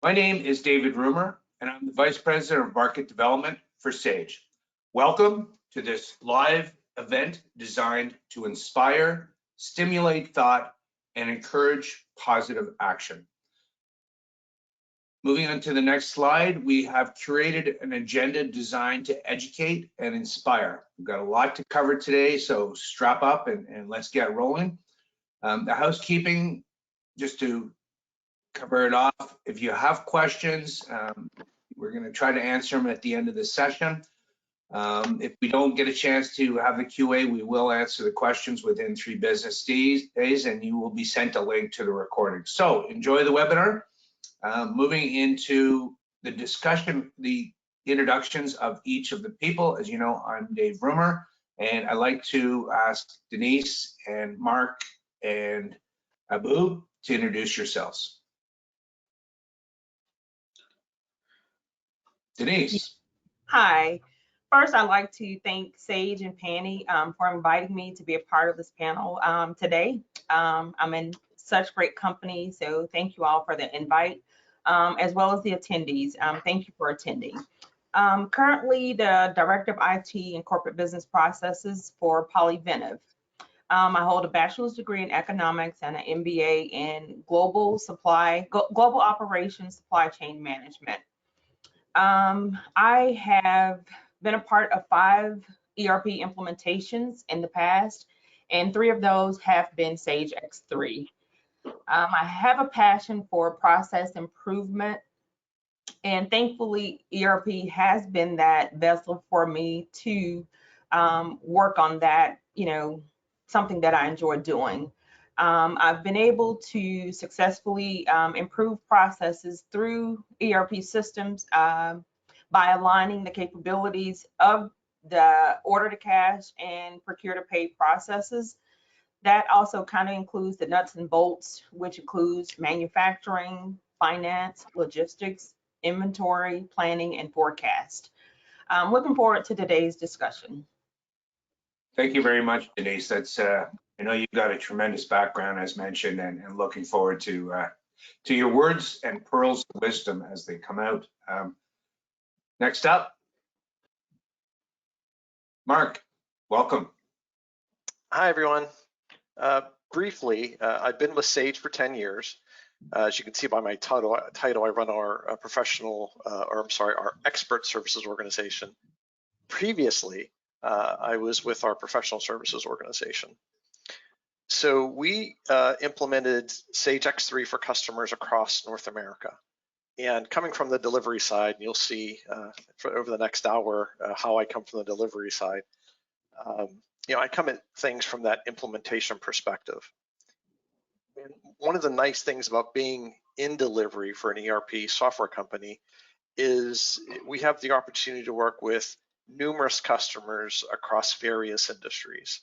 My name is David Rumer, and I'm the Vice President of Market Development for Sage. Welcome to this live event designed to inspire, stimulate thought, and encourage positive action. Moving on to the next slide, we have curated an agenda designed to educate and inspire. We've got a lot to cover today, so strap up and let's get rolling. The housekeeping, just to cover it off, if you have questions, we're going to try to answer them at the end of the session. If we don't get a chance to have the QA, we will answer the questions within 3 business days, and you will be sent a link to the recording. So enjoy the webinar. Moving into the discussion, the introductions of each of the people. As you know, I'm Dave Rumer, and I'd like to ask Denise and Mark and Abu to introduce yourselves. Denise. Hi. First, I'd like to thank Sage and Penny for inviting me to be a part of this panel today. I'm in such great company, so thank you all for the invite, as well as the attendees. Thank you for attending. Currently, the Director of IT and Corporate Business Processes for Polyventive. I hold a bachelor's degree in economics and an MBA in global operations supply chain management. I have been a part of 5 ERP implementations in the past, and 3 of those have been Sage X3. I have a passion for process improvement, and thankfully ERP has been that vessel for me to work on that, something that I enjoy doing. I've been able to successfully improve processes through ERP systems by aligning the capabilities of the order to cash and procure to pay processes. That also kind of includes the nuts and bolts, which includes manufacturing, finance, logistics, inventory, planning, and forecast. I'm looking forward to today's discussion. Thank you very much, Denise. That's I know you've got a tremendous background, as mentioned, and looking forward to your words and pearls of wisdom as they come out. Next up, Mark, welcome. Hi, everyone. Briefly, I've been with Sage for 10 years. As you can see by my title, I run our our expert services organization. Previously, I was with our professional services organization. So we implemented Sage X3 for customers across North America. And coming from the delivery side, you'll see over the next hour how I come from the delivery side. I come at things from that implementation perspective. And one of the nice things about being in delivery for an ERP software company is we have the opportunity to work with numerous customers across various industries.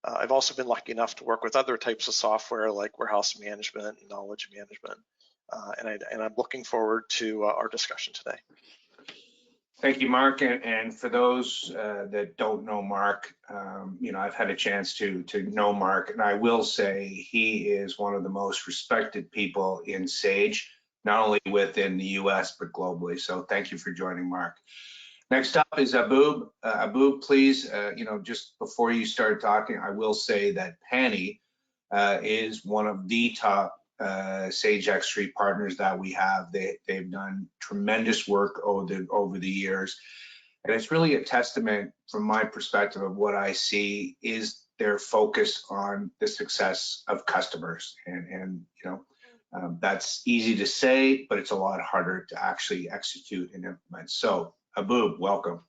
I've also been lucky enough to work with other types of software like warehouse management and knowledge management. And I'm looking forward to our discussion today. Thank you, Mark. And for those that don't know Mark, I've had a chance to know Mark, and I will say he is one of the most respected people in Sage, not only within the US, but globally. So thank you for joining, Mark. Next up is Abu. Abu, please, just before you start talking, I will say that Penny is one of the top Sage X3 partners that we have. They've done tremendous work over the years, and it's really a testament from my perspective of what I see is their focus on the success of customers. And that's easy to say, but it's a lot harder to actually execute and implement. So Abu, welcome.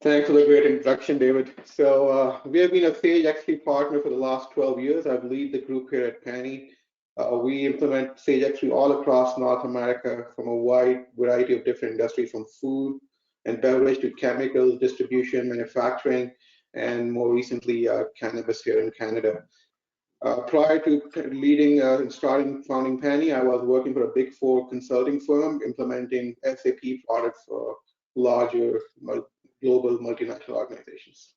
Thanks for the great introduction, David. So we have been a Sage X3 partner for the last 12 years. I lead the group here at Penny. We implement Sage X3 all across North America from a wide variety of different industries, from food and beverage to chemical, distribution, manufacturing, and more recently, cannabis here in Canada. Prior to leading and founding Penny, I was working for a Big 4 consulting firm implementing SAP products for larger global multinational organizations.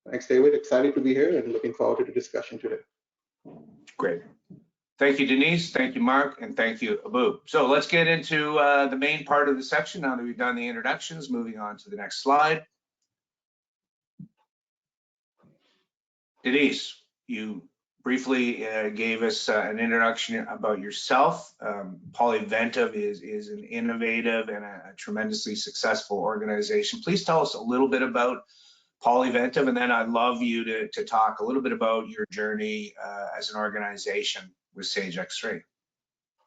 Thanks, David. Excited to be here and looking forward to the discussion today. Great. Thank you, Denise. Thank you, Mark, and thank you, Abu. So let's get into the main part of the section now that we've done the introductions. Moving on to the next slide. Denise, you briefly gave us an introduction about yourself. Polyventive is an innovative and a tremendously successful organization. Please tell us a little bit about Polyventive, and then I'd love you to talk a little bit about your journey as an organization with Sage X3.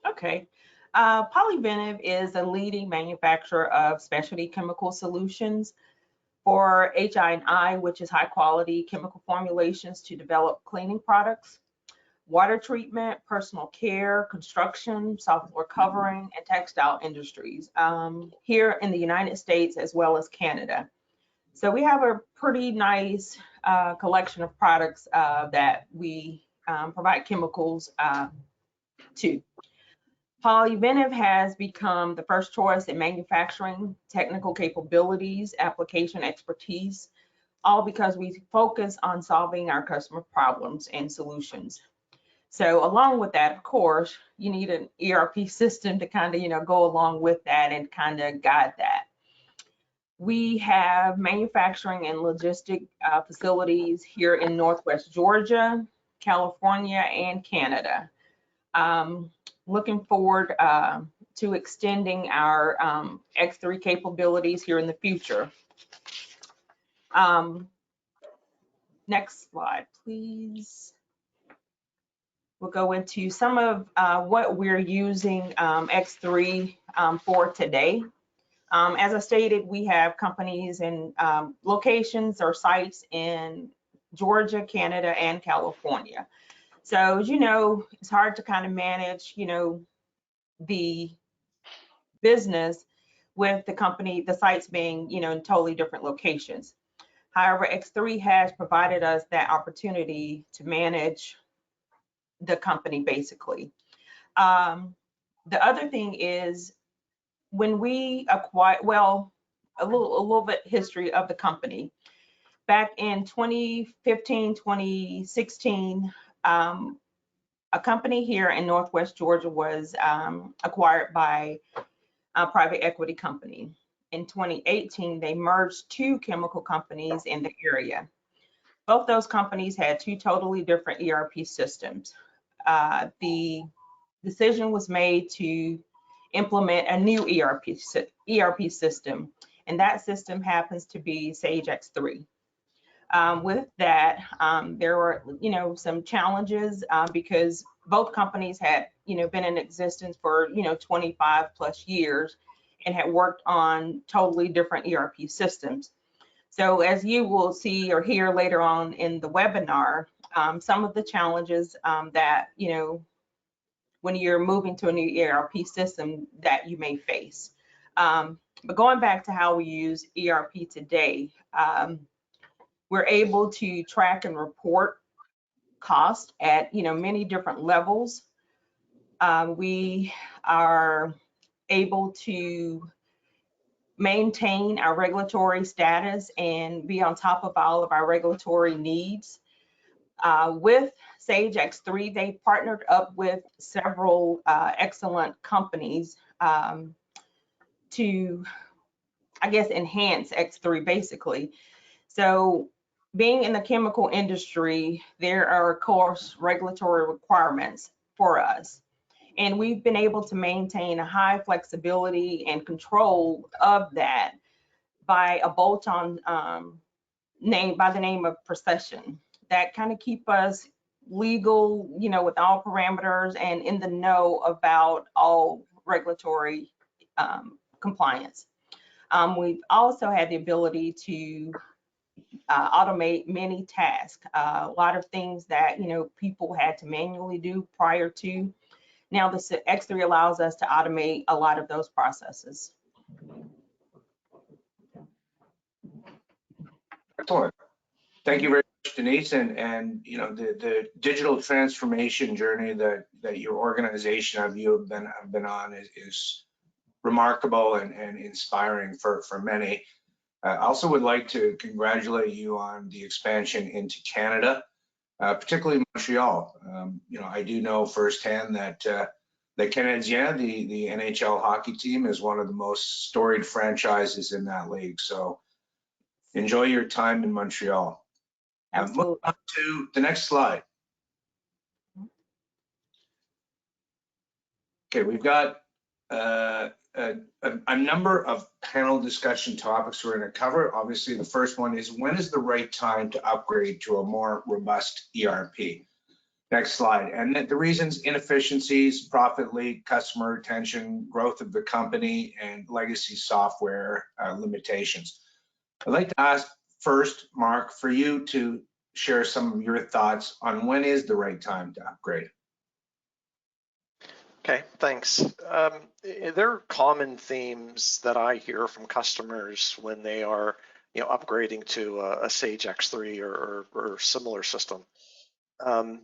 Okay. Polyventive is a leading manufacturer of specialty chemical solutions for HI&I, which is high quality chemical formulations to develop cleaning products, water treatment, personal care, construction, soft floor covering, and textile industries here in the United States as well as Canada. So we have a pretty nice collection of products that we provide chemicals to. Polyventive has become the first choice in manufacturing, technical capabilities, application expertise, all because we focus on solving our customer problems and solutions. So along with that, of course, you need an ERP system to kind of, go along with that and kind of guide that. We have manufacturing and logistic facilities here in Northwest Georgia, California, and Canada. Looking forward to extending our X3 capabilities here in the future. Next slide, please. We'll go into some of what we're using X3 for today. As I stated, we have companies and locations or sites in Georgia, Canada, and California. So, as you know, it's hard to kind of manage, the business with the sites being, in totally different locations. However, X3 has provided us that opportunity to manage the company, basically. The other thing is when we acquired, well, a little bit history of the company. Back in 2015, 2016, a company here in Northwest Georgia was acquired by a private equity company. In 2018, they merged two chemical companies in the area. Both those companies had two totally different ERP systems. The decision was made to implement a new ERP system, and that system happens to be Sage X3. With that, there were, some challenges because both companies had, been in existence for, 25 plus years and had worked on totally different ERP systems. So as you will see or hear later on in the webinar, some of the challenges that, when you're moving to a new ERP system that you may face. But going back to how we use ERP today, we're able to track and report cost at many different levels. We are able to maintain our regulatory status and be on top of all of our regulatory needs. With Sage X3, they partnered up with several excellent companies to, I guess, enhance X3 basically. So being in the chemical industry, there are, of course, regulatory requirements for us. And we've been able to maintain a high flexibility and control of that by a bolt-on name by the name of Procession that kind of keep us legal, with all parameters and in the know about all regulatory compliance. We've also had the ability to automate many tasks, a lot of things that people had to manually do prior to. Now the X3 allows us to automate a lot of those processes. Excellent. Thank you very much, Denise. And the digital transformation journey that your organization have been on is remarkable and inspiring for many. I also would like to congratulate you on the expansion into Canada. particularly Montreal. I do know firsthand that the Canadiens, the NHL hockey team, is one of the most storied franchises in that league. So enjoy your time in Montreal. Absolutely. Move on to the next slide. Okay, we've got a number of panel discussion topics we're going to cover. Obviously, the first one is, when is the right time to upgrade to a more robust ERP? Next slide. And the reasons: inefficiencies, profit leak, customer retention, growth of the company, and legacy software limitations. I'd like to ask first, Mark, for you to share some of your thoughts on when is the right time to upgrade. Okay, thanks. There are common themes that I hear from customers when they are, upgrading to a Sage X3 or similar system. And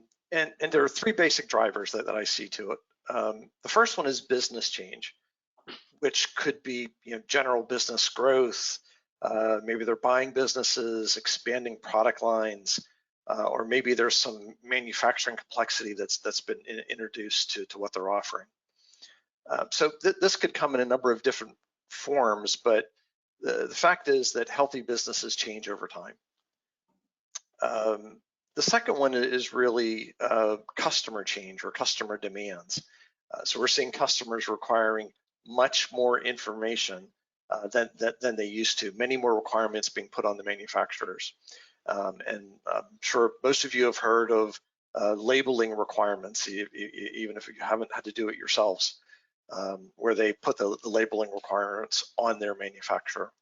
there are three basic drivers that I see to it. The first one is business change, which could be, general business growth. Maybe they're buying businesses, expanding product lines, or maybe there's some manufacturing complexity that's been introduced to what they're offering. So this could come in a number of different forms, but the fact is that healthy businesses change over time. The second one is really customer change or customer demands. So we're seeing customers requiring much more information than they used to, many more requirements being put on the manufacturers. And I'm sure most of you have heard of labeling requirements, even if you haven't had to do it yourselves, where they put the labeling requirements on their manufacturer.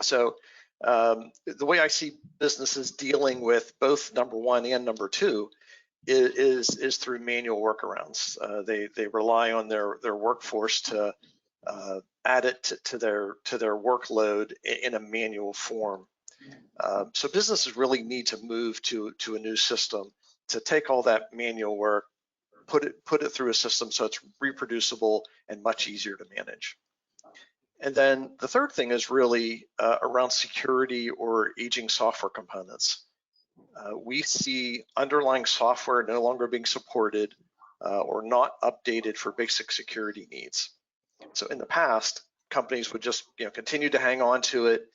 So the way I see businesses dealing with both number one and number two is through manual workarounds. They rely on their workforce to add it to their workload in a manual form. So businesses really need to move to a new system to take all that manual work, put it through a system so it's reproducible and much easier to manage. And then the third thing is really around security or aging software components. We see underlying software no longer being supported or not updated for basic security needs. So in the past, companies would just continue to hang on to it,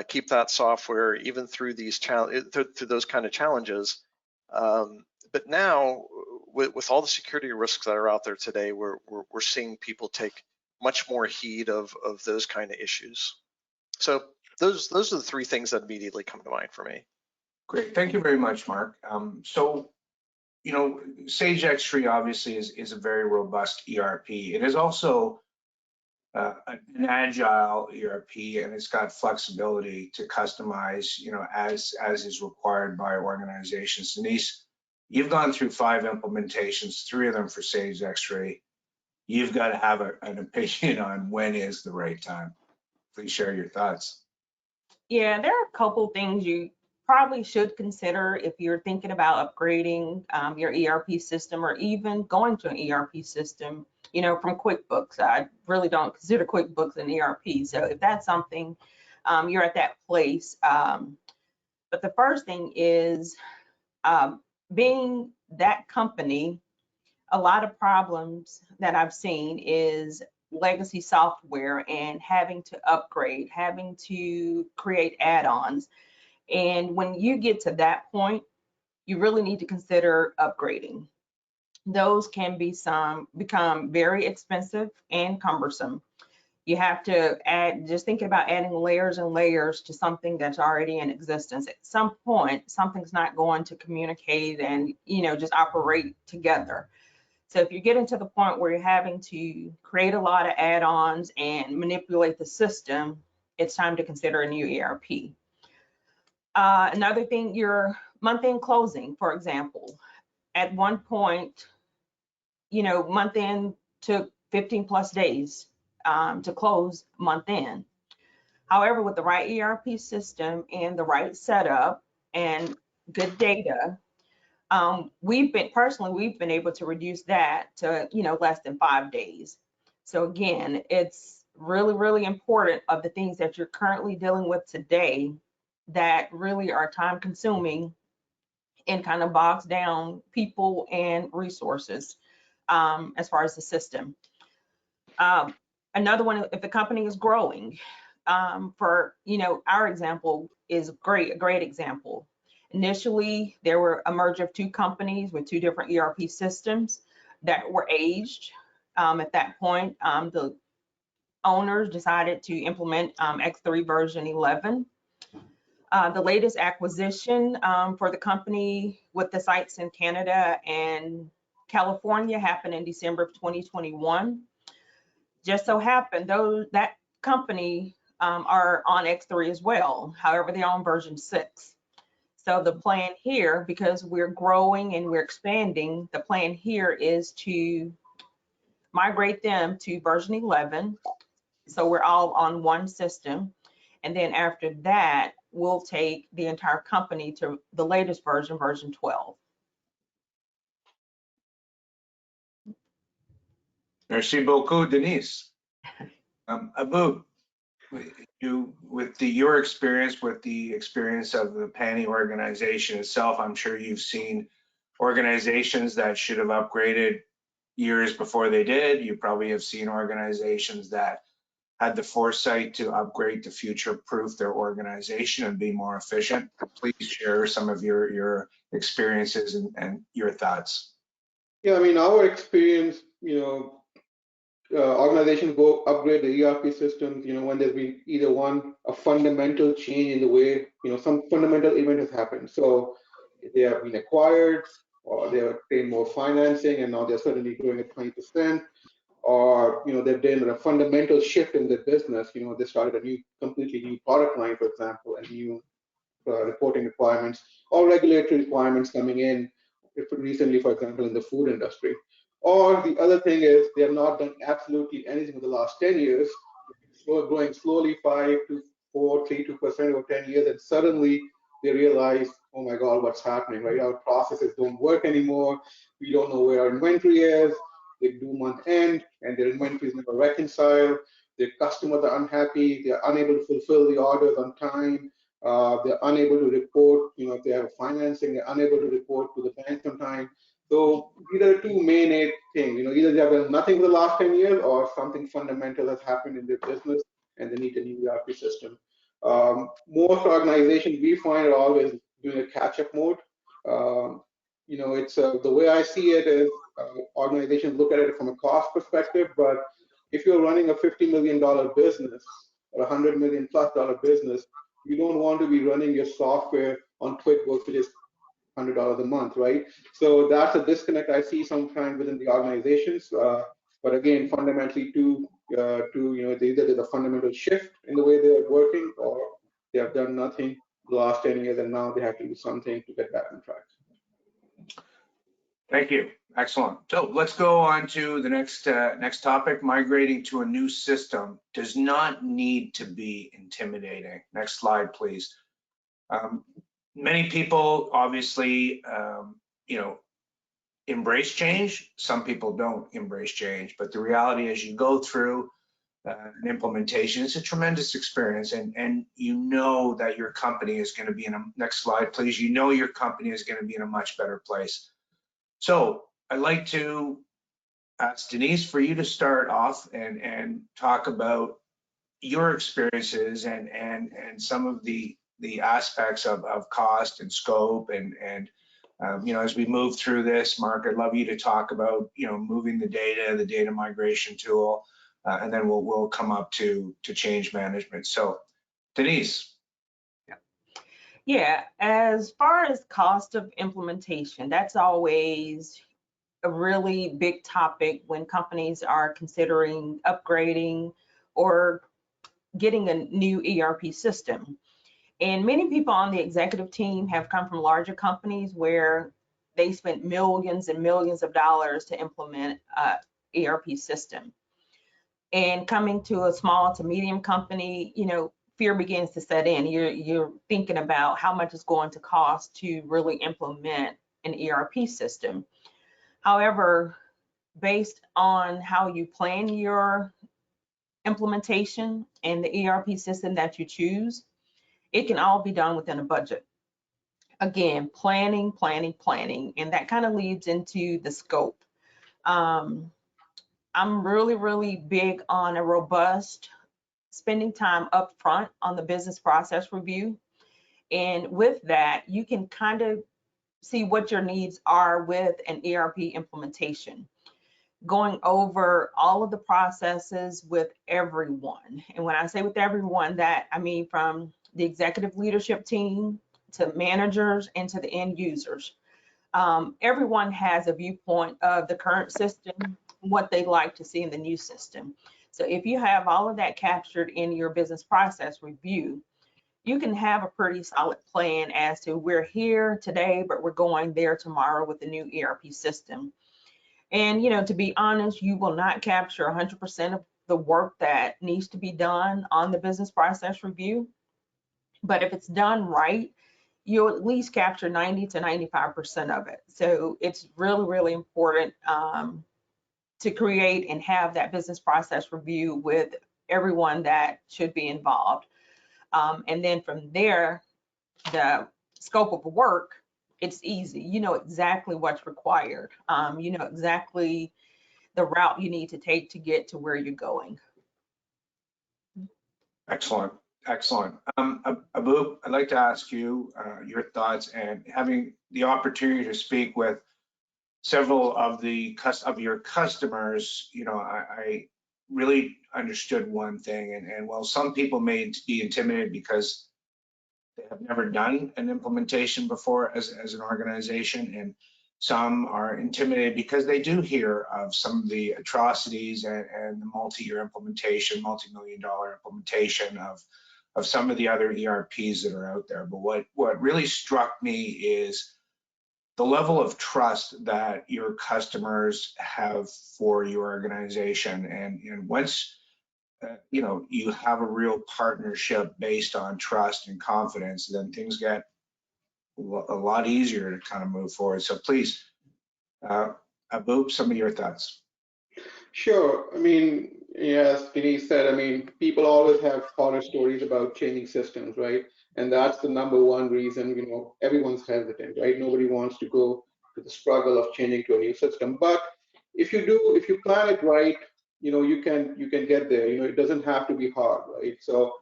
keep that software even through these through those kind of challenges. But now, with all the security risks that are out there today, we're seeing people take much more heed of those kind of issues. So those are the three things that immediately come to mind for me. Great, thank you very much, Mark. So, Sage X3 obviously is a very robust ERP. It is also an agile ERP, and it's got flexibility to customize, as is required by organizations. Denise, you've gone through 5 implementations, 3 of them for Sage X3. You've got to have an opinion on when is the right time. Please share your thoughts. Yeah, there are a couple things you probably should consider if you're thinking about upgrading your ERP system, or even going to an ERP system, from QuickBooks. I really don't consider QuickBooks an ERP. So if that's something, you're at that place. But the first thing is, being that company, a lot of problems that I've seen is legacy software and having to upgrade, having to create add-ons. And when you get to that point, you really need to consider upgrading. Those can become very expensive and cumbersome. You have to just thinking about adding layers and layers to something that's already in existence. At some point, something's not going to communicate and, just operate together. So if you're getting to the point where you're having to create a lot of add-ons and manipulate the system, it's time to consider a new ERP. Another thing, your month-end closing, for example. At one point, month-end took 15 plus days to close month-end. However, with the right ERP system and the right setup and good data, we've been able to reduce that to less than 5 days. So again, it's really, really important of the things that you're currently dealing with today that really are time consuming and kind of bogs down people and resources as far as the system. Another one, if the company is growing, for, our example is a great example. Initially, there were a merger of 2 companies with 2 different ERP systems that were aged. At that point, the owners decided to implement X3 version 11. The latest acquisition for the company with the sites in Canada and California happened in December of 2021. Just so happened, that company are on X3 as well. However, they're on version 6. So the plan here, because we're growing and we're expanding, the plan here is to migrate them to version 11. So we're all on one system. And then after that, we'll take the entire company to the latest version, version 12. Merci beaucoup, Denise. Abu, your experience with the experience of the PANI organization itself, I'm sure you've seen organizations that should have upgraded years before they did. You probably have seen organizations that had the foresight to upgrade to future-proof their organization and be more efficient. Please share some of your experiences and your thoughts. Yeah, I mean, our experience, organizations go upgrade the ERP systems, when there's been either a fundamental change in the way, some fundamental event has happened. So they have been acquired, or they have obtained more financing, and now they're suddenly growing at 20%, or they've done a fundamental shift in their business. They started a completely new product line, for example, and new reporting requirements or regulatory requirements coming in recently, for example, in the food industry. Or the other thing is they have not done absolutely anything in the last 10 years, so growing slowly 5 to 4, 3 to 2% over 10 years, and suddenly they realize, oh my God, what's happening, right? Our processes don't work anymore. We don't know where our inventory is. They do month end and their inventory is never reconciled. Their customers are unhappy. They're unable to fulfill the orders on time. They're unable to report, if they have financing, they're unable to report to the bank on time. So these are the 2 main things. Either they have done nothing for the last 10 years or something fundamental has happened in their business and they need a new ERP system. Most organizations we find are always doing a catch-up mode. It's the way I see it is organizations look at it from a cost perspective, but if you're running a $50 million business or $100 million+ business, you don't want to be running your software on QuickBooks, which is $100 a month, right? So that's a disconnect I see sometimes within the organizations. But again, fundamentally, either there's a fundamental shift in the way they are working, or they have done nothing the last 10 years, and now they have to do something to get back on track. Thank you. Excellent. So let's go on to the next topic. Migrating to a new system does not need to be intimidating. Next slide, please. Many people obviously, embrace change. Some people don't embrace change, but the reality is you go through an implementation. It's a tremendous experience, and that your company is going to be in a, next slide, please. Your company is going to be in a much better place. So I'd like to ask Denise for you to start off and talk about your experiences and some of the aspects of cost and scope and as we move through this, Mark, I'd love you to talk about moving the data migration tool, and then we'll come up to change management. So Denise. Yeah, as far as cost of implementation, that's always a really big topic when companies are considering upgrading or getting a new ERP system. And many people on the executive team have come from larger companies where they spent millions and millions of dollars to implement a ERP system. And coming to a small to medium company, fear begins to set in. You're thinking about how much it's going to cost to really implement an ERP system. However, based on how you plan your implementation and the ERP system that you choose, it can all be done within a budget. again, planning, planning, planning, and that kind of leads into the scope. I'm really, really big on a robust spending time up front on the business process review. And with that, you can kind of see what your needs are with an ERP implementation. Going over all of the processes with everyone. And when I say with everyone, that I mean from the executive leadership team to managers and to the end users. Everyone has a viewpoint of the current system, what they'd like to see in the new system. So if you have all of that captured in your business process review, you can have a pretty solid plan as to we're here today, but we're going there tomorrow with the new ERP system. And, you know, to be honest, you will not capture 100% of the work that needs to be done on the business process review. But if it's done right, you'll at least capture 90 to 95% of it. So it's really, really important to create and have that business process review with everyone that should be involved. And then from there, the scope of work, it's easy. You know exactly what's required. You know exactly the route you need to take to get to where you're going. Excellent, excellent. Abu, I'd like to ask you your thoughts, and having the opportunity to speak with several of your customers, you know, I really understood one thing, and while some people may be intimidated because they have never done an implementation before as an organization, and some are intimidated because they do hear of some of the atrocities and the multi-year implementation, multi-million-dollar implementation of some of the other ERPs that are out there. But what really struck me is the level of trust that your customers have for your organization, and once you know, you have a real partnership based on trust and confidence, then things get a lot easier to kind of move forward. So please, Abu, some of your thoughts. Sure. I mean, yes, Denise said, I mean, people always have horror stories about changing systems, right? And that's the number one reason, you know, everyone's hesitant, right? Nobody wants to go to the struggle of changing to a new system. But if you plan it right, you know, you can get there. You know, it doesn't have to be hard, right? So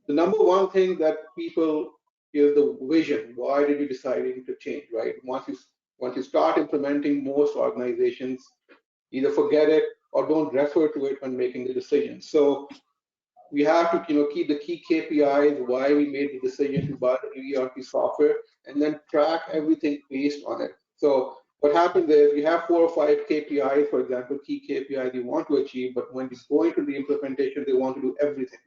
the number one thing that people is the vision. Why did you deciding to change, right? Once you start implementing, most organizations either forget it or don't refer to it when making the decision. So we have to, you know, keep the key KPIs, why we made the decision to buy the new ERP software, and then track everything based on it. So what happens is you have 4 or 5 KPIs, for example, key KPIs you want to achieve, but when you go into the implementation, they want to do everything,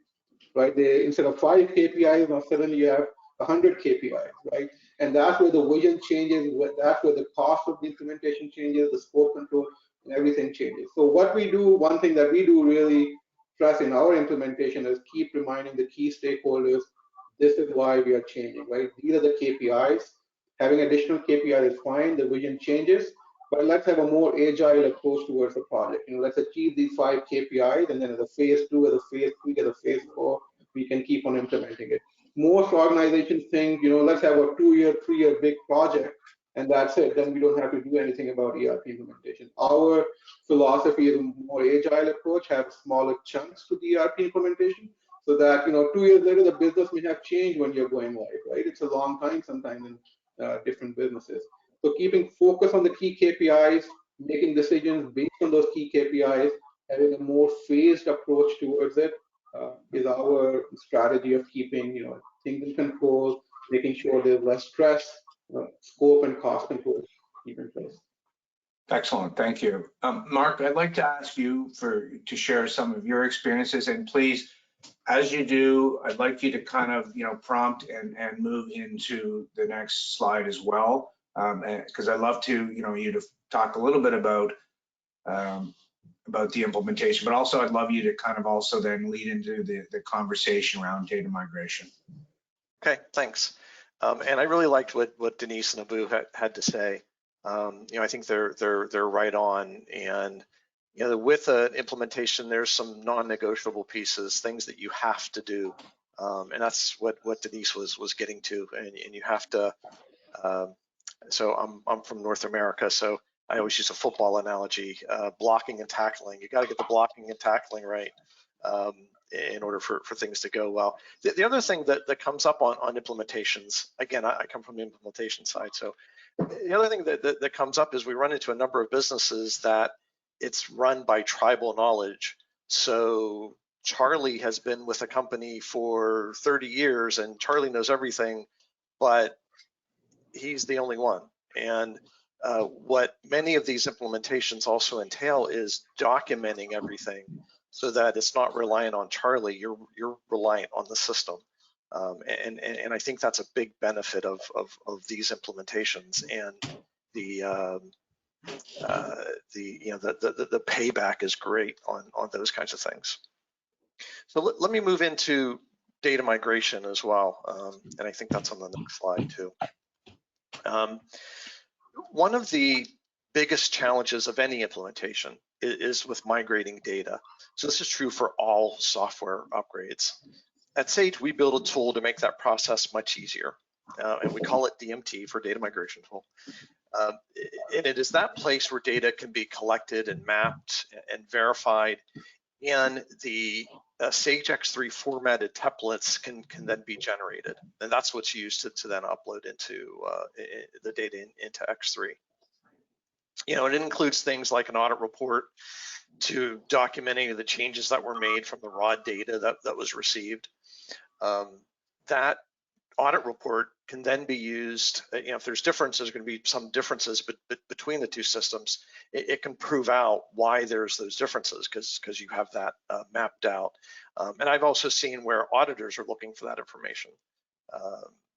right? They, instead of 5 KPIs, now suddenly you have 100 KPIs, right? And that's where the vision changes, that's where the cost of the implementation changes, the scope control, and everything changes. So what we do, one thing that we do really stress in our implementation is keep reminding the key stakeholders, this is why we are changing, right? These are the KPIs. Having additional KPIs is fine, the vision changes, but let's have a more agile approach towards the project. You know, let's achieve these 5 KPIs, and then as a phase 2, as a phase 3, as a phase 4, we can keep on implementing it. Most organizations think, you know, let's have a 2-year, 3-year big project, and that's it. Then we don't have to do anything about ERP implementation. Our philosophy is a more agile approach, have smaller chunks to the ERP implementation, so that, you know, 2 years later, the business may have changed when you're going live, right? It's a long time sometimes in different businesses. So keeping focus on the key KPIs, making decisions based on those key KPIs, having a more phased approach towards it is our strategy of keeping, you know, things in control, making sure there's less stress, scope and cost control keep in place. Excellent, thank you. Mark, I'd like to ask you to share some of your experiences, and please, as you do, I'd like you to kind of, you know, prompt and move into the next slide as well, because I'd love to, you know, you to talk a little bit about the implementation, but also I'd love you to kind of also then lead into the conversation around data migration. Okay, thanks. And I really liked what Denise and Abu had to say. You know, I think they're right on. And you know, with an implementation, there's some non-negotiable pieces, things that you have to do, and that's what Denise was getting to. And you have to So I'm from North America, so I always use a football analogy, blocking and tackling. You got to get the blocking and tackling right in order for things to go well. The other thing that comes up on implementations, again, I come from the implementation side, so the other thing that comes up is we run into a number of businesses that it's run by tribal knowledge. So Charlie has been with a company for 30 years and Charlie knows everything, but he's the only one. And what many of these implementations also entail is documenting everything so that it's not reliant on Charlie, you're reliant on the system. And I think that's a big benefit of these implementations, and the payback is great on those kinds of things. So let me move into data migration as well, and I think that's on the next slide too. One of the biggest challenges of any implementation is with migrating data. So this is true for all software upgrades. At Sage, we build a tool to make that process much easier, and we call it DMT for Data Migration Tool. And it is that place where data can be collected and mapped and verified, and the Sage X3 formatted templates can then be generated, and that's what's used to then upload into the data into X3. You know, it includes things like an audit report to document any of the changes that were made from the raw data that was received. That audit report can then be used, you know, if there's differences, going to be some differences between the two systems, it can prove out why there's those differences because you have that mapped out. And I've also seen where auditors are looking for that information.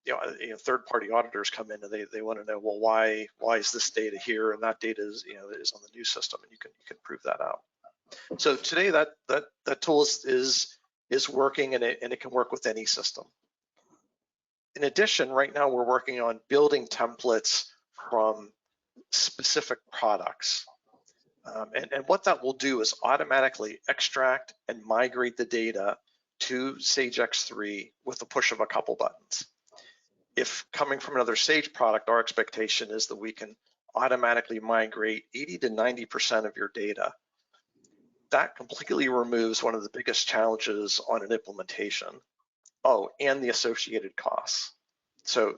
You know, third-party auditors come in and they want to know, well, why is this data here and that data is, you know, is on the new system, and you can prove that out. So today that tool is working, and it can work with any system. In addition, right now we're working on building templates from specific products. And what that will do is automatically extract and migrate the data to Sage X3 with the push of a couple buttons. If coming from another Sage product, our expectation is that we can automatically migrate 80 to 90% of your data. That completely removes one of the biggest challenges on an implementation. Oh, and the associated costs. So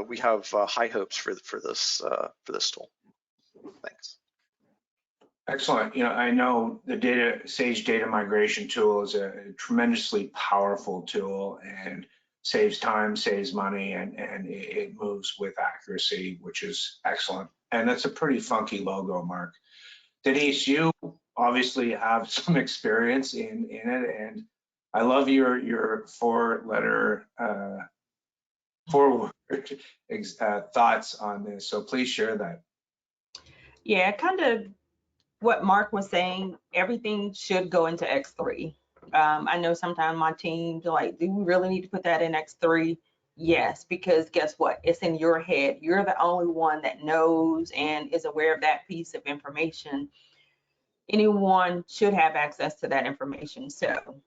we have high hopes for this tool. Thanks. Excellent. You know, I know the Sage data migration tool is a tremendously powerful tool and saves time, saves money, and it moves with accuracy, which is excellent. And that's a pretty funky logo, Mark. Denise, you obviously have some experience in it, and I love your four-word thoughts on this. So please share that. Yeah, kind of what Mark was saying, everything should go into X3. I know sometimes my teams are like, do we really need to put that in X3? Yes, because guess what? It's in your head. You're the only one that knows and is aware of that piece of information. Anyone should have access to that information. So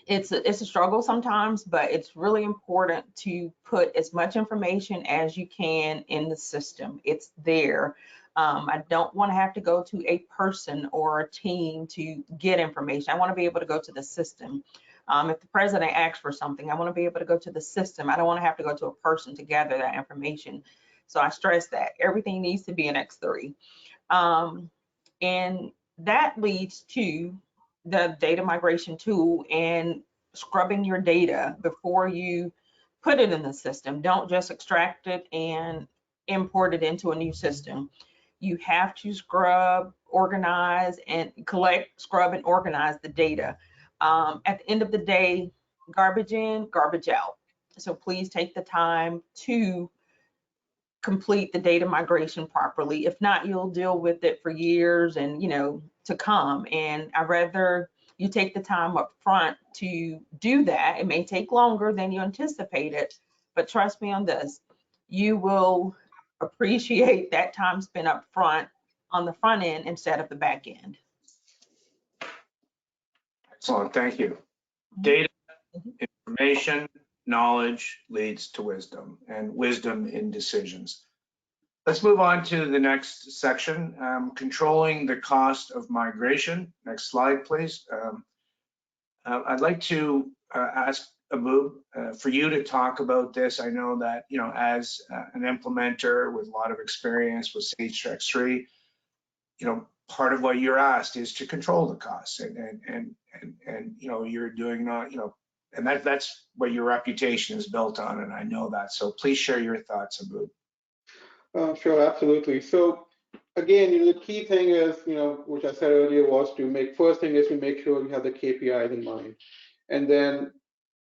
it's a struggle sometimes, but it's really important to put as much information as you can in the system. It's there. I don't want to have to go to a person or a team to get information. I want to be able to go to the system. If the president asks for something, I want to be able to go to the system. I don't want to have to go to a person to gather that information. So I stress that everything needs to be in X3. And that leads to the data migration tool and scrubbing your data before you put it in the system. Don't just extract it and import it into a new system. You have to scrub, organize, and collect, scrub, and organize the data. At the end of the day, garbage in, garbage out. So please take the time to complete the data migration properly. If not, you'll deal with it for years and, you know, to come. And I'd rather you take the time up front to do that. It may take longer than you anticipated, but trust me on this, you will appreciate that time spent up front on the front end instead of the back end. Excellent, thank you. Data, information, knowledge leads to wisdom, and wisdom in decisions. Let's move on to the next section, controlling the cost of migration. Next slide, please. I'd like to ask Abu for you to talk about this. I know that, you know, as an implementer with a lot of experience with Sage X3, you know, part of what you're asked is to control the costs, and you know, you're doing not, you know, and that's what your reputation is built on, and I know that. So please share your thoughts, Abu. Sure, absolutely. So again, you know, the key thing is, you know, which I said earlier, was to make, first thing is to make sure you have the KPIs in mind. And then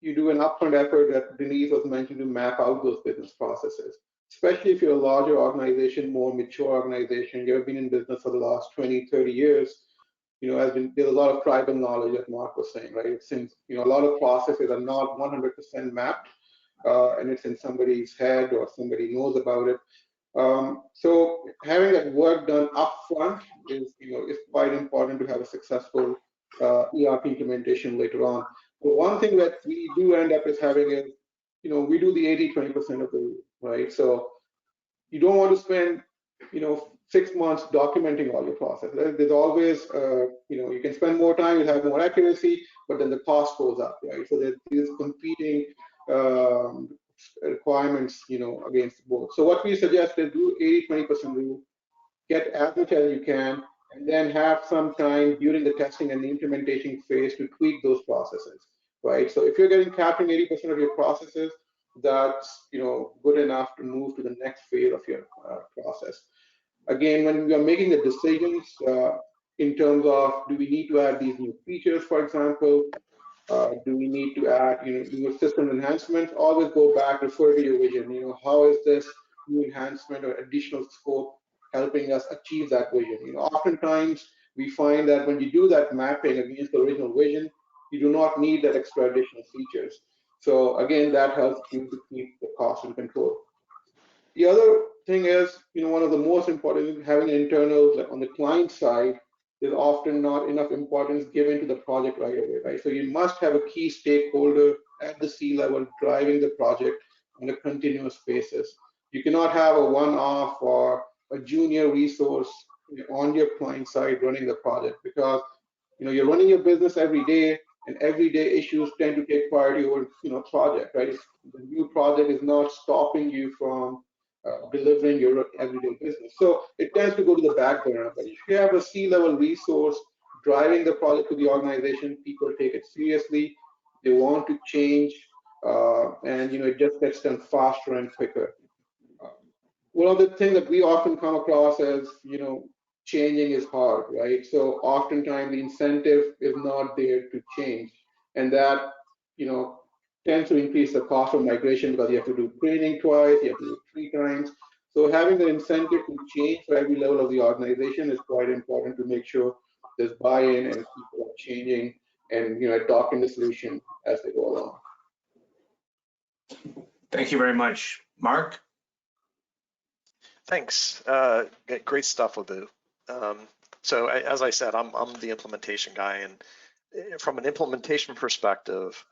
you do an upfront effort that Denise was mentioned to map out those business processes, especially if you're a larger organization, more mature organization, you've been in business for the last 20, 30 years, you know, there's a lot of tribal knowledge, that Mark was saying, right? Since, you know, a lot of processes are not 100% mapped, and it's in somebody's head or somebody knows about it. So having that work done upfront is, you know, is quite important to have a successful ERP implementation later on. But one thing that we do end up is having is, you know, we do the 80-20% of the rule, right? So you don't want to spend, you know, 6 months documenting all your process. There's always, you know, you can spend more time, you have more accuracy, but then the cost goes up, right? So there's these competing requirements, you know, against both. So what we suggest is do 80-20% rule, get as much as you can, and then have some time during the testing and the implementation phase to tweak those processes, right? So if you're getting capturing 80% of your processes, that's, you know, good enough to move to the next phase of your process. Again, when we are making the decisions in terms of, do we need to add these new features, for example, do we need to add, you know, new system enhancements? Always go back, refer to your vision. You know, how is this new enhancement or additional scope helping us achieve that vision? You know, oftentimes we find that when you do that mapping against the original vision, you do not need that extra additional features. So again, that helps you to keep the cost in control. The other thing is, you know, one of the most important is having internals, like on the client side, there's often not enough importance given to the project right away, right? So you must have a key stakeholder at the C-level driving the project on a continuous basis. You cannot have a one-off or a junior resource on your client side running the project, because, you know, you're running your business every day, and everyday issues tend to take priority over, you know, project, right? The new project is not stopping you from delivering your everyday business. So it tends to go to the back burner. But if you have a C-level resource driving the project to the organization, people take it seriously. They want to change, and, you know, it just gets done faster and quicker. One of the things that we often come across as, you know, changing is hard, right? So oftentimes the incentive is not there to change, and that, you know, tends to increase the cost of migration, because you have to do training twice, you have to do it 3 times. So having the incentive to change for every level of the organization is quite important to make sure there's buy-in and people are changing and, you know, adopting the solution as they go along. Thank you very much. Mark? Thanks. Great stuff, Abu. So as I said, I'm the implementation guy, and from an implementation perspective,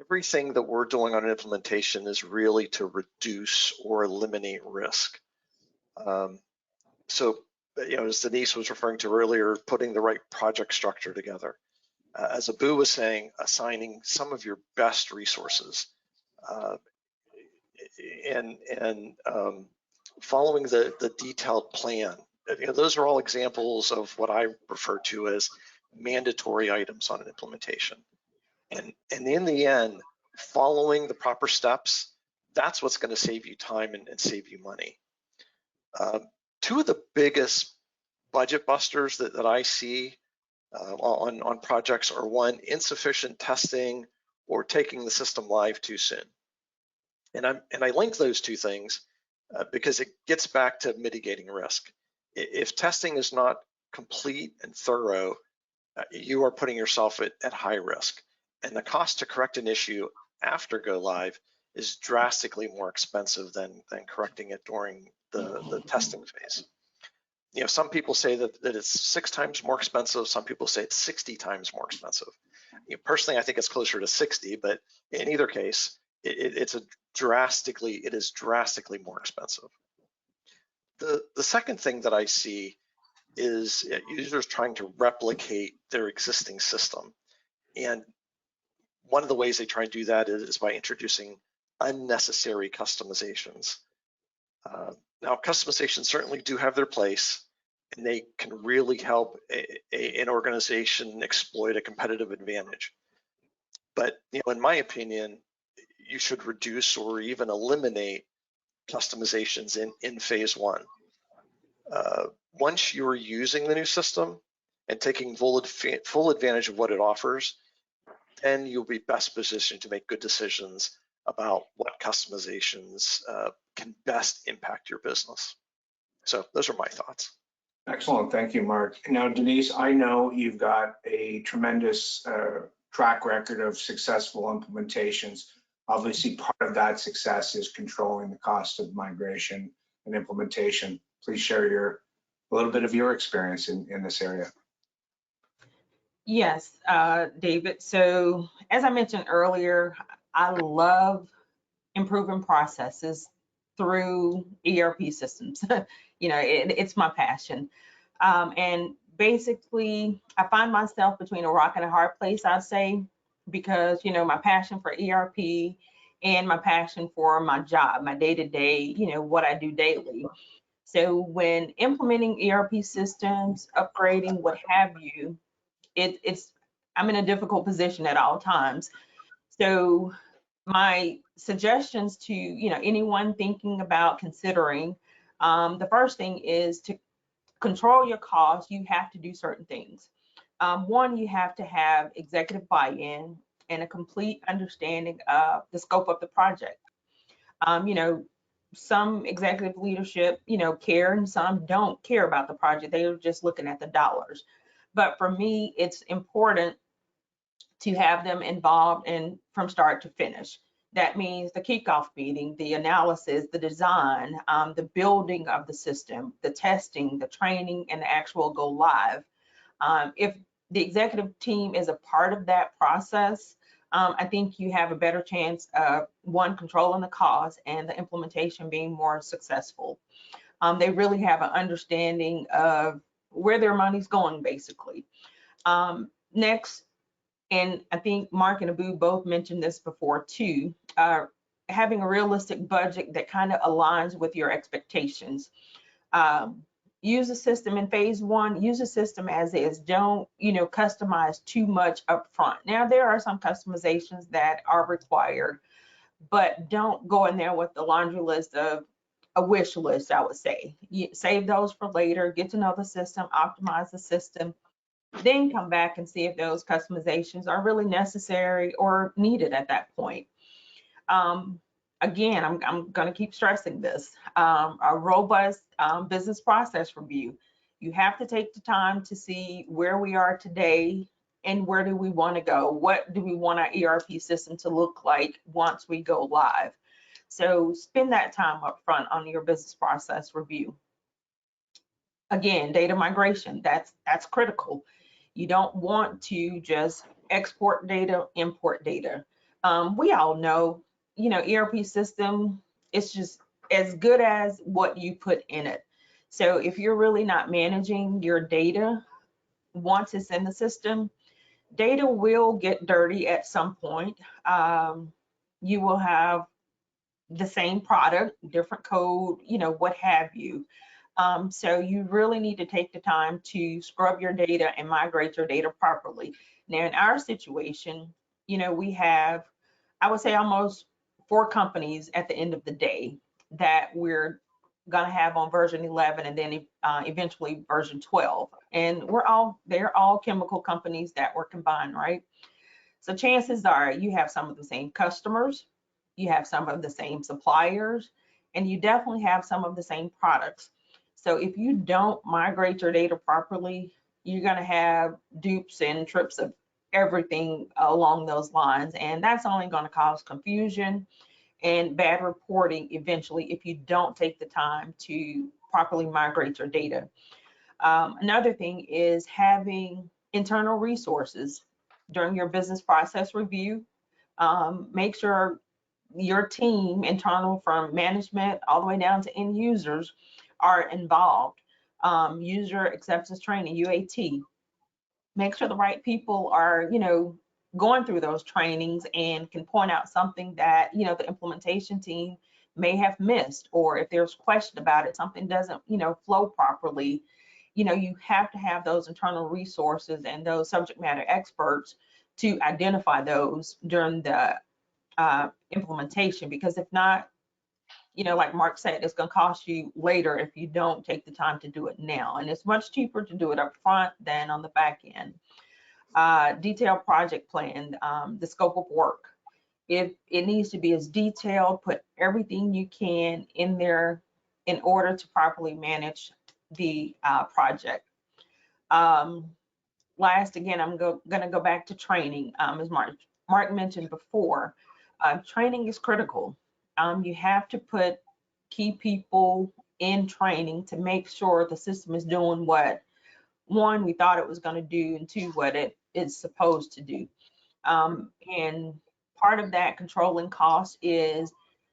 everything that we're doing on an implementation is really to reduce or eliminate risk. So, you know, as Denise was referring to earlier, putting the right project structure together. As Abu was saying, assigning some of your best resources, and following the detailed plan. You know, those are all examples of what I refer to as mandatory items on an implementation. And in the end, following the proper steps, that's what's going to save you time and save you money. 2 of the biggest budget busters that I see on projects are, 1, insufficient testing, or taking the system live too soon. And I link those 2 things because it gets back to mitigating risk. If testing is not complete and thorough, you are putting yourself at high risk. And the cost to correct an issue after go live is drastically more expensive than correcting it during the testing phase. You know, some people say that it's 6 times more expensive. Some people say it's 60 times more expensive. You know, personally, I think it's closer to 60, but in either case, it is drastically more expensive. The second thing that I see is users trying to replicate their existing system. And one of the ways they try and do that is by introducing unnecessary customizations. Now, customizations certainly do have their place, and they can really help an organization exploit a competitive advantage. But in my opinion, you should reduce or even eliminate customizations in phase one. Once you're using the new system and taking full advantage of what it offers, then you'll be best positioned to make good decisions about what customizations can best impact your business. So those are my thoughts. Excellent, thank you, Mark. Now, Denise, I know you've got a tremendous track record of successful implementations. Obviously, part of that success is controlling the cost of migration and implementation. Please share a little bit of your experience in this area. Yes, David. So as I mentioned earlier, I love improving processes through ERP systems. It's my passion. And basically, I find myself between a rock and a hard place, I'd say, because, my passion for ERP and my passion for my job, my day-to-day, what I do daily. So when implementing ERP systems, upgrading, what have you, I'm in a difficult position at all times. So my suggestions to anyone thinking about considering, the first thing is to control your costs. You have to do certain things. One, you have to have executive buy-in and a complete understanding of the scope of the project. Some executive leadership, care, and some don't care about the project. They're just looking at the dollars. But for me, it's important to have them involved from start to finish. That means the kickoff meeting, the analysis, the design, the building of the system, the testing, the training, and the actual go live. If the executive team is a part of that process, I think you have a better chance of, one, controlling the cost and the implementation being more successful. They really have an understanding of where their money's going, basically. Next, and I think Mark and Abu both mentioned this before too, having a realistic budget that kind of aligns with your expectations. Use a system in phase one, use a system as is. Don't, customize too much up front. Now, there are some customizations that are required, but don't go in there with the laundry list of a wish list, I would say. Save those for later, get to know the system, optimize the system, then come back and see if those customizations are really necessary or needed at that point. Again, I'm going to keep stressing this, a robust business process review. You have to take the time to see where we are today and where do we want to go? What do we want our ERP system to look like once we go live? So spend that time up front on your business process review. Again, data migration, that's critical. You don't want to just export data, import data. We all know, ERP system, it's just as good as what you put in it. So if you're really not managing your data, once it's in the system, data will get dirty at some point. You will have the same product, different code, what have you. So you really need to take the time to scrub your data and migrate your data properly. Now, in our situation, we have, I would say, almost 4 companies at the end of the day that we're going to have on version 11 and then eventually version 12. And they're all chemical companies that were combined, right? So chances are you have some of the same customers, you have some of the same suppliers, and you definitely have some of the same products. So if you don't migrate your data properly, you're going to have dupes and trips of everything along those lines. And that's only going to cause confusion and bad reporting eventually if you don't take the time to properly migrate your data. Another thing is having internal resources during your business process review. Make sure your team, internal, from management all the way down to end users, are involved. User acceptance training, UAT. Make sure the right people are, going through those trainings and can point out something that, the implementation team may have missed, or if there's question about it, something doesn't, flow properly. You have to have those internal resources and those subject matter experts to identify those during the implementation, because if not, like Mark said, it's going to cost you later if you don't take the time to do it now. And it's much cheaper to do it up front than on the back end. Detailed project plan, the scope of work. If it needs to be as detailed, put everything you can in there in order to properly manage the project. Last, again, I'm going to go back to training. As Mark mentioned before, training is critical. You have to put key people in training to make sure the system is doing what, one, we thought it was going to do, and two, what it is supposed to do. And part of that controlling cost is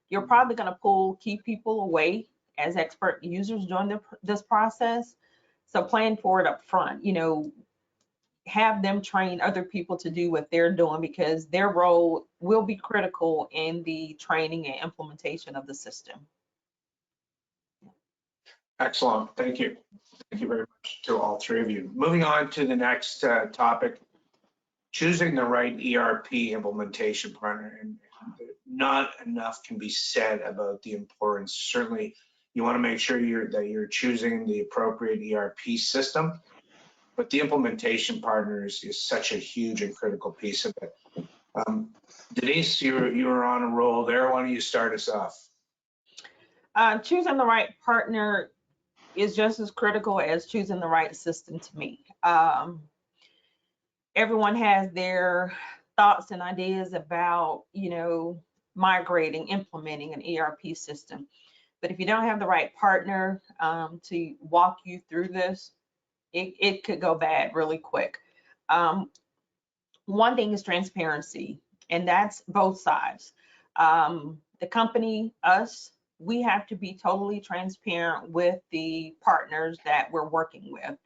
you're probably going to pull key people away as expert users during this process. So plan for it up front, have them train other people to do what they're doing, because their role will be critical in the training and implementation of the system. Excellent. Thank you. Thank you very much to all three of you. Moving on to the next topic, choosing the right ERP implementation partner. And not enough can be said about the importance. Certainly, you want to make sure that you're choosing the appropriate ERP system, but the implementation partners is such a huge and critical piece of it. Denise, you were on a roll there. Why don't you start us off? Choosing the right partner is just as critical as choosing the right system to me. Everyone has their thoughts and ideas about, migrating, implementing an ERP system. But if you don't have the right partner to walk you through this, it could go bad really quick. One thing is transparency, and that's both sides. The company, us, we have to be totally transparent with the partners that we're working with.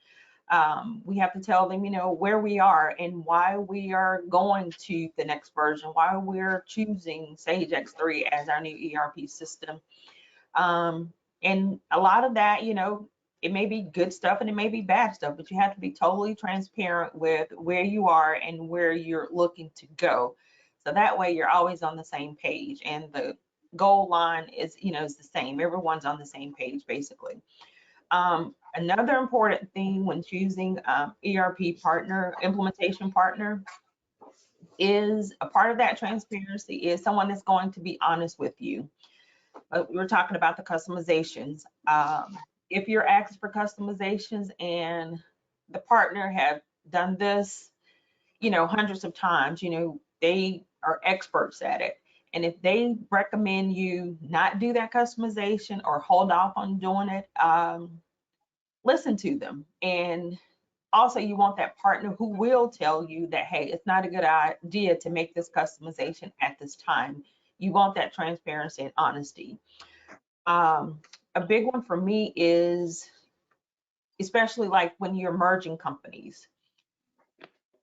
We have to tell them, where we are and why we are going to the next version, why we're choosing Sage X3 as our new ERP system. And a lot of that, it may be good stuff and it may be bad stuff, but you have to be totally transparent with where you are and where you're looking to go. So that way you're always on the same page, and the goal line is, is the same. Everyone's on the same page, basically. Another important thing when choosing ERP partner, implementation partner, is a part of that transparency is someone that's going to be honest with you. We were talking about the customizations. If you're asking for customizations and the partner have done this, hundreds of times, they are experts at it. And if they recommend you not do that customization or hold off on doing it, listen to them. And also, you want that partner who will tell you that, hey, it's not a good idea to make this customization at this time. You want that transparency and honesty. A big one for me is, especially like when you're merging companies.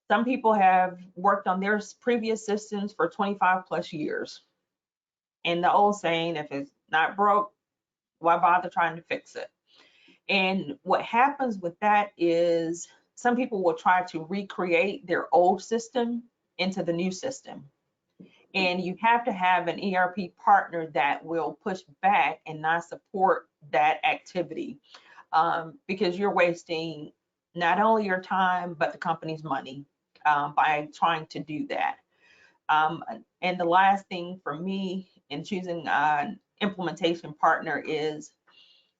Some people have worked on their previous systems for 25 plus years. And the old saying, if it's not broke, why bother trying to fix it? And what happens with that is some people will try to recreate their old system into the new system. And you have to have an ERP partner that will push back and not support that activity, because you're wasting not only your time, but the company's money by trying to do that. And the last thing for me in choosing an implementation partner is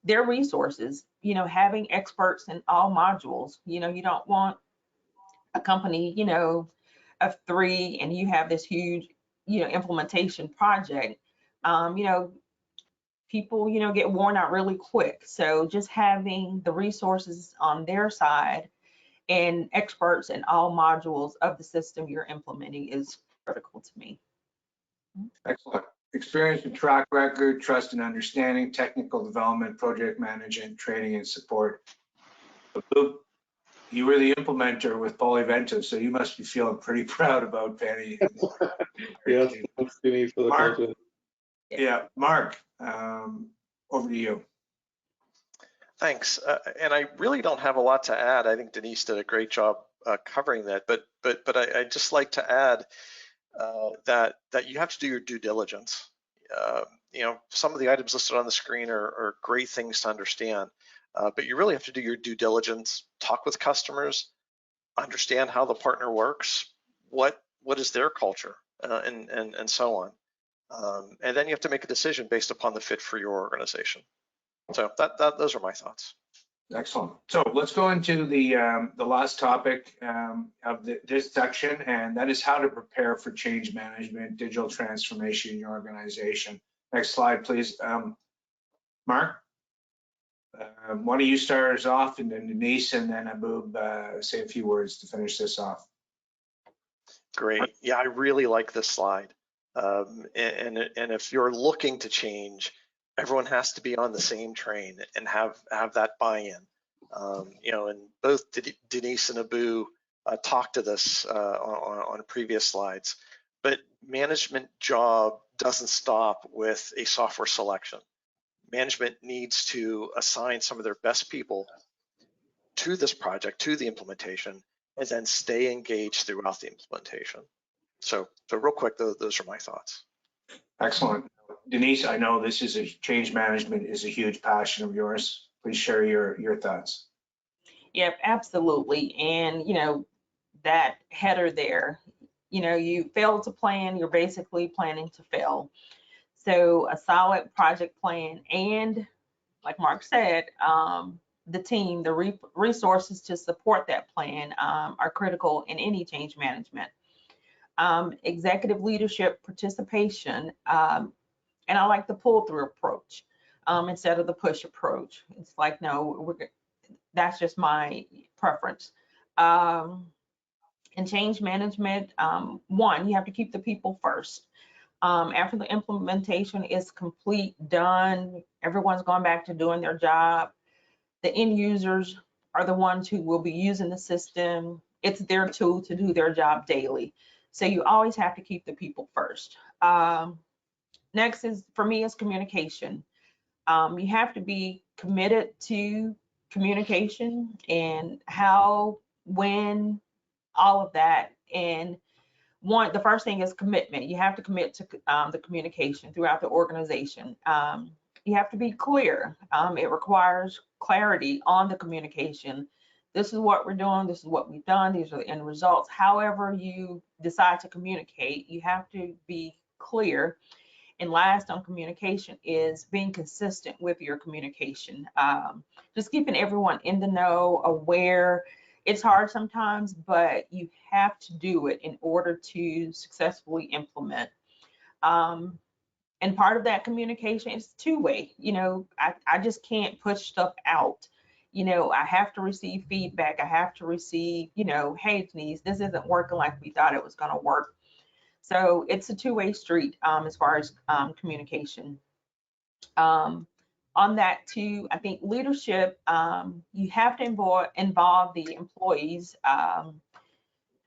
their resources, having experts in all modules. You don't want a company, of 3 and you have this huge, implementation project. People, get worn out really quick. So just having the resources on their side and experts in all modules of the system you're implementing is critical to me. Excellent. experience and track record, trust and understanding, technical development, project management, training and support. Boop. You were the implementer with Polyventus, so you must be feeling pretty proud about Penny. Yes, thanks, Denise, for the Mark. question. Yeah, Mark, over to you. Thanks. And I really don't have a lot to add. I think Denise did a great job covering that. But I'd just like to add that you have to do your due diligence. You know, some of the items listed on the screen are great things to understand, but you really have to do your due diligence, talk with customers, understand how the partner works, what is their culture, and so on. And then you have to make a decision based upon the fit for your organization. So those are my thoughts. Excellent. So let's go into the last topic of this section, and that is how to prepare for change management, digital transformation in your organization. Next slide, please. Mark, why don't you start us off, and then Denise, and then Abub say a few words to finish this off. Great. Yeah, I really like this slide. And if you're looking to change, everyone has to be on the same train and have that buy-in. You know, and both Denise and Abu talked to this on previous slides, but management job doesn't stop with a software selection. Management needs to assign some of their best people to this project, to the implementation, and then stay engaged throughout the implementation. So real quick, those are my thoughts. Excellent. Denise, I know this is change management is a huge passion of yours. Please share your thoughts. Yep, absolutely. And, you know, that header there, you know, you fail to plan, you're basically planning to fail. So a solid project plan and, like Mark said, the team, the resources to support that plan are critical in any change management. Executive leadership participation, and I like the pull-through approach instead of the push approach. It's like, no, that's just my preference. In change management, one, you have to keep the people first. After the implementation is complete, done, everyone's gone back to doing their job. The end users are the ones who will be using the system. It's their tool to do their job daily. So you always have to keep the people first. Next is, for me, is communication. You have to be committed to communication and how, when, all of that. And the first thing is commitment. You have to commit to the communication throughout the organization. You have to be clear. It requires clarity on the communication. This is what we're doing. This is what we've done. These are the end results. However you decide to communicate, you have to be clear. And last on communication is being consistent with your communication. Just keeping everyone in the know, aware. It's hard sometimes, but you have to do it in order to successfully implement. And part of that communication is two-way. You know, I just can't push stuff out. You know, I have to receive feedback. I have to receive, you know, hey, Denise, this isn't working like we thought it was going to work. So it's a two-way street as far as communication. On that too, I think leadership, you have to involve the employees.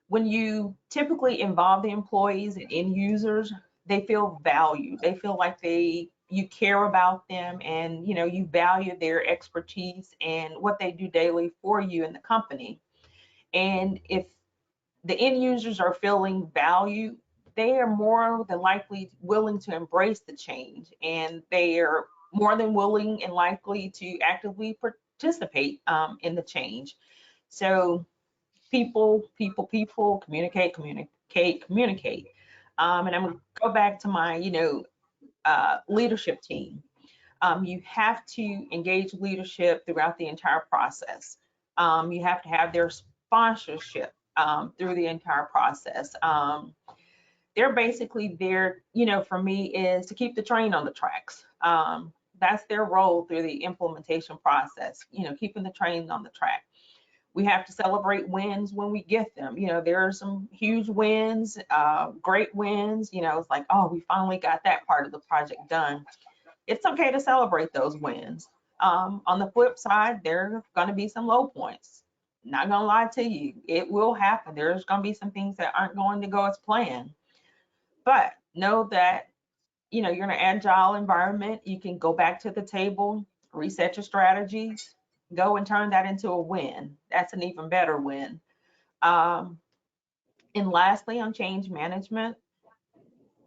When you typically involve the employees and end users, they feel valued. They feel like you care about them, and you know, you value their expertise and what they do daily for you in the company. And if the end users are feeling valued, they are more than likely willing to embrace the change, and they are more than willing and likely to actively participate in the change. So people, communicate. And I'm going to go back to my, you know, leadership team. You have to engage leadership throughout the entire process. You have to have their sponsorship through the entire process. They're basically there, you know, for me, is to keep the train on the tracks. That's their role through the implementation process, you know, keeping the train on the track. we have to celebrate wins when we get them. You know, there are some huge wins, great wins. You know, it's like, oh, we finally got that part of the project done. It's okay to celebrate those wins. On the flip side, there are going to be some low points. Not going to lie to you, it will happen. There's going to be some things that aren't going to go as planned. But know that, you know, you're in an agile environment. You can go back to the table, reset your strategies, go and turn that into a win. That's an even better win. And lastly, on change management,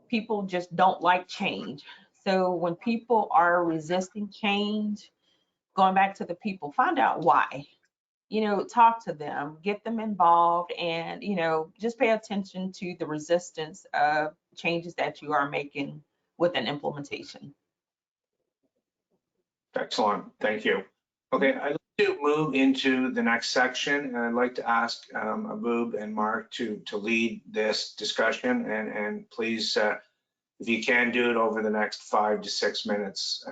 people just don't like change. So when people are resisting change, going back to the people, find out why. You know, talk to them, get them involved, and, you know, just pay attention to the resistance of changes that you are making with an implementation. Excellent, thank you. Okay, I'd like to move into the next section, and I'd like to ask Aboob and Mark to lead this discussion, and please, if you can, do it over the next 5 to 6 minutes,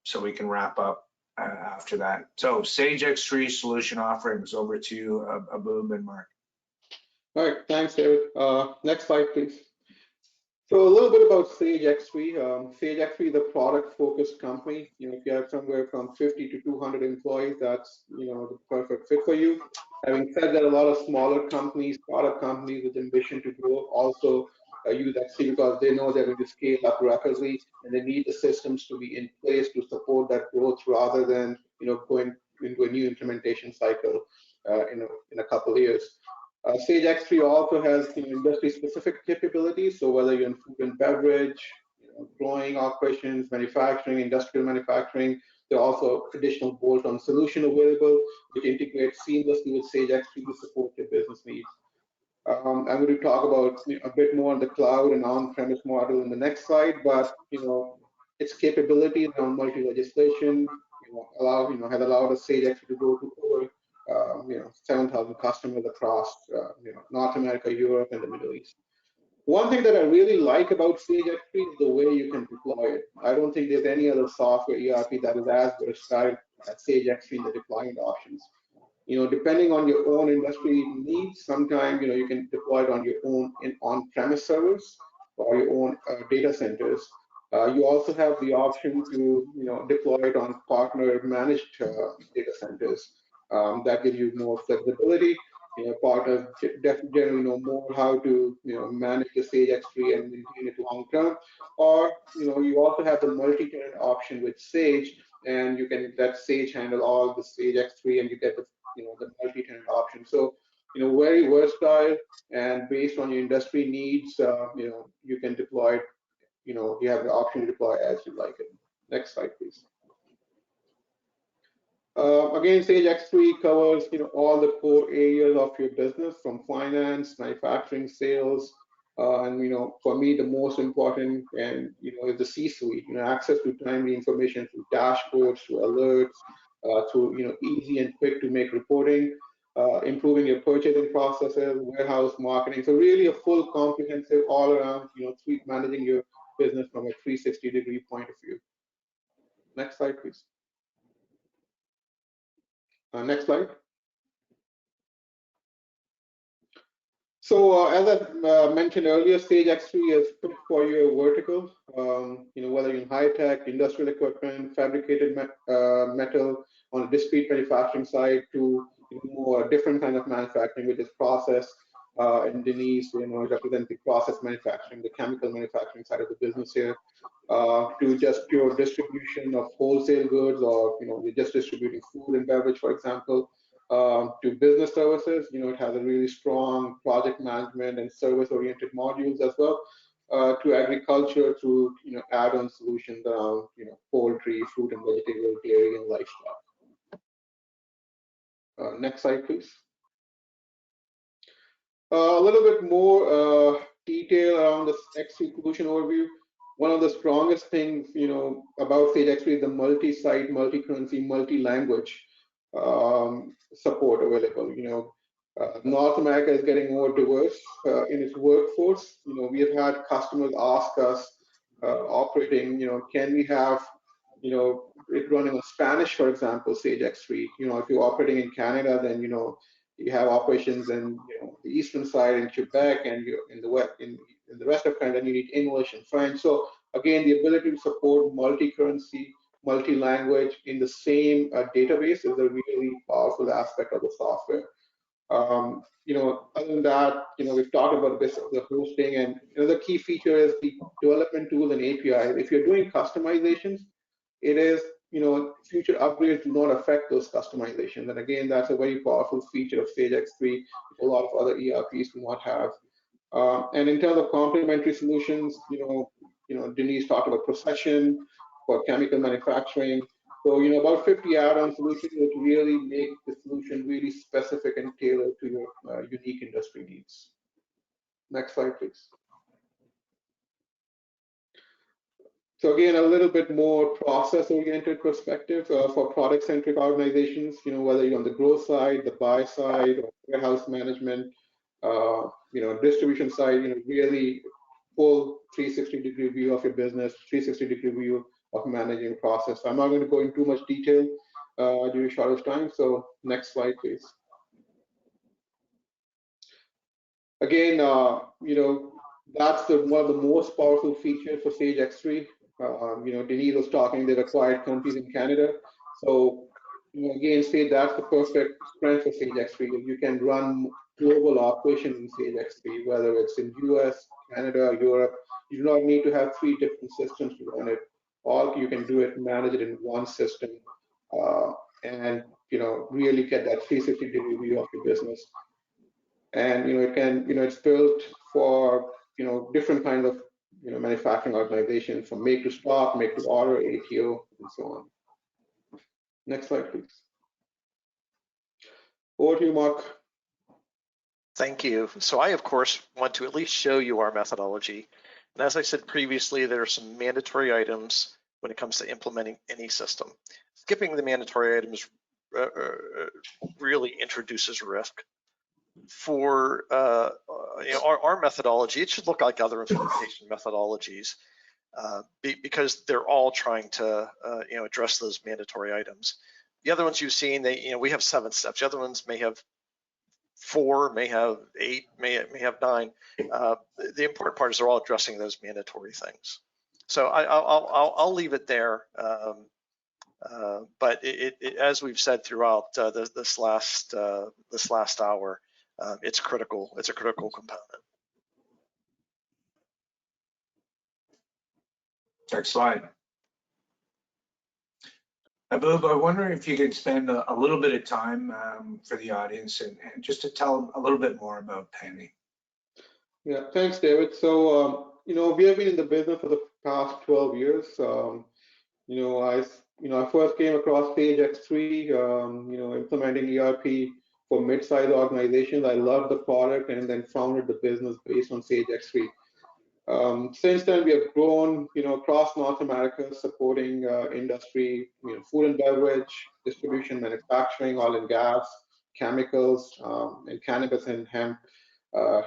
so we can wrap up after that. So Sage X3 solution offerings, over to you, Aboob and Mark. All right, thanks, David. Next slide, please. So a little bit about Sage X3. Sage X3 is a product-focused company. You know, if you have somewhere from 50 to 200 employees, that's, you know, the perfect fit for you. Having said that, a lot of smaller companies, startup companies with ambition to grow, also use X3 because they know they're going to scale up rapidly, and they need the systems to be in place to support that growth rather than, you know, going into a new implementation cycle in a couple of years. Sage X3 also has, you know, industry-specific capabilities. So whether you're in food and beverage, you know, growing operations, manufacturing, industrial manufacturing, there are also additional bolt-on solution available which integrate seamlessly with Sage X3 to support your business needs. I'm going to talk about a bit more on the cloud and on-premise model in the next slide, but, you know, its capabilities around multi-legislation, has allowed us Sage X3 to go to over 7,000 customers across North America, Europe, and the Middle East. One thing that I really like about Sage X3 is the way you can deploy it. I don't think there's any other software ERP that is as versatile as Sage X3 in the deployment options. You know, depending on your own industry needs, sometimes, you know, you can deploy it on your own on-premise servers or your own data centers. You also have the option to, you know, deploy it on partner-managed data centers. That gives you more flexibility. You know, partners generally know more how to, you know, manage the Sage X3 and maintain it long term. Or, you know, you also have the multi-tenant option with Sage, and you can let Sage handle all the Sage X3, and you get the, you know, the multi-tenant option. So, you know, very versatile, and based on your industry needs, you know, you can deploy it. You know, you have the option to deploy as you like it. Next slide, please. Again, Sage X3 covers, you know, all the core areas of your business, from finance, manufacturing, sales, and, you know, for me, the most important, and, you know, is the C-suite. You know, access to timely information through dashboards, through alerts, through, you know, easy and quick to make reporting, improving your purchasing processes, warehouse marketing. So really a full, comprehensive, all around, you know, suite managing your business from a 360-degree point of view. Next slide, please. Next slide. So as I mentioned earlier, Sage X3 is fit for your vertical. You know, whether you're in high tech, industrial equipment, fabricated metal, on a discrete manufacturing side, to, you know, more different kind of manufacturing, which is process. And Denise, you know, represents the process manufacturing, the chemical manufacturing side of the business here, to just pure distribution of wholesale goods, or, you know, we're just distributing food and beverage, for example, to business services. You know, it has a really strong project management and service-oriented modules as well, to agriculture, through, you know, add-on solutions around, you know, poultry, fruit and vegetable, dairy, and livestock. Next slide, please. A little bit more detail around the X3 solution overview. One of the strongest things, you know, about Sage X3 is the multi-site, multi-currency, multi-language support available. You know, North America is getting more diverse in its workforce. You know, we have had customers ask us, operating, you know, can we have, you know, it running on Spanish, for example, Sage X3. You know, if you're operating in Canada, then, you know, you have operations in the eastern side in Quebec, and you're in the west, in the rest of Canada, you need English and French. So again, the ability to support multi-currency, multi-language in the same database is a really powerful aspect of the software. Other than that, we've talked about the hosting, and the key feature is the development tools and APIs. If you're doing customizations, it is, future upgrades do not affect those customizations. And again, that's a very powerful feature of Sage X3, a lot of other ERPs do not have. And in terms of complementary solutions, Denise talked about procession for chemical manufacturing. So, about 50 add-on solutions that really make the solution really specific and tailored to your unique industry needs. Next slide, please. So again, a little bit more process-oriented perspective for product-centric organizations, whether you're on the growth side, the buy side, or warehouse management, distribution side, really full 360-degree view of your business, 360-degree view of managing process. I'm not going to go into too much detail due to shortage time. So next slide, please. Again, that's one of the most powerful features for Sage X3. Denise was talking, they've acquired countries in Canada. So again, say that's the perfect strength for Sage X3. You can run global operations in Sage X3, whether it's in US, Canada, Europe. You do not need to have 3 different systems to run it. All you can do it, manage it in one system, and really get that 360-degree view of your business. And it can, it's built for different kinds of manufacturing organizations, from make to stock, make to order, ATO, and so on. Next slide, please. Over to you, Mark. Thank you. So I, of course, want to at least show you our methodology. And as I said previously, there are some mandatory items when it comes to implementing any system. Skipping the mandatory items really introduces risk. For our methodology, it should look like other implementation methodologies because they're all trying to address those mandatory items. The other ones you've seen, we have 7 steps. The other ones may have 4, may have 8, may have 9. The important part is they're all addressing those mandatory things. So I'll leave it there. But as we've said throughout this last hour, it's critical. It's a critical component. Next slide. Abub, I'm wondering if you could spend a little bit of time for the audience and just to tell them a little bit more about Penny. Yeah, thanks, David. So, we have been in the business for the past 12 years. I first came across Sage X3, implementing ERP for mid-sized organizations. I loved the product and then founded the business based on Sage X3. Since then, we have grown, across North America, supporting industry, food and beverage, distribution, manufacturing, oil and gas, chemicals, and cannabis and hemp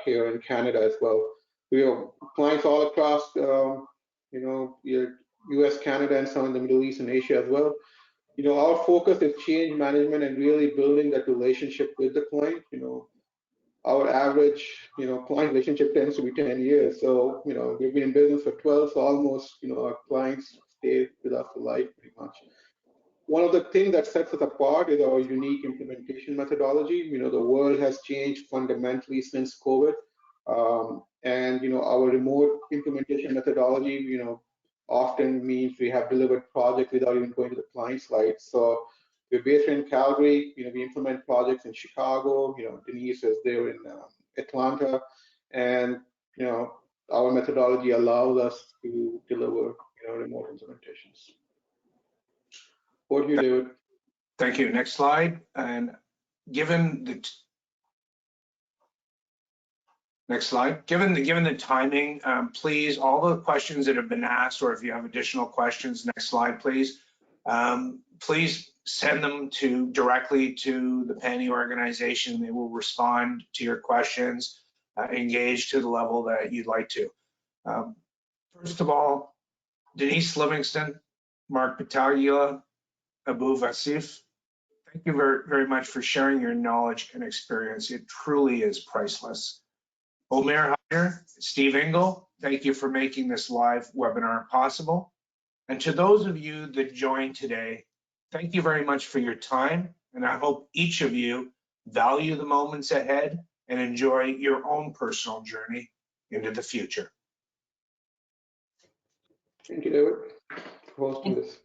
here in Canada as well. We have clients all across, US, Canada, and some in the Middle East and Asia as well. Our focus is change management and really building that relationship with the client. Our average, client relationship tends to be 10 years. So, we've been in business for 12, so almost, our clients stay with us for life pretty much. One of the things that sets us apart is our unique implementation methodology. The world has changed fundamentally since COVID. And, our remote implementation methodology, often means we have delivered projects without even going to the client site. So we're based in Calgary. We implement projects in Chicago. Denise is there in Atlanta, and our methodology allows us to deliver remote implementations. Over to you, David. Thank you. Next slide. And given the next slide, given the timing, please, all the questions that have been asked, or if you have additional questions, next slide, please. Please send them directly to the Penny organization. They will respond to your questions, engage to the level that you'd like to. First of all, Denise Livingston, Mark Battaglia, Abu Vasif, Thank you very, very much for sharing your knowledge and experience. It truly is priceless. Omer Hyder, Steve Engel, thank you for making this live webinar possible. And to those of you that joined today, thank you very much for your time. And I hope each of you value the moments ahead and enjoy your own personal journey into the future. Thank you, David, for hosting this.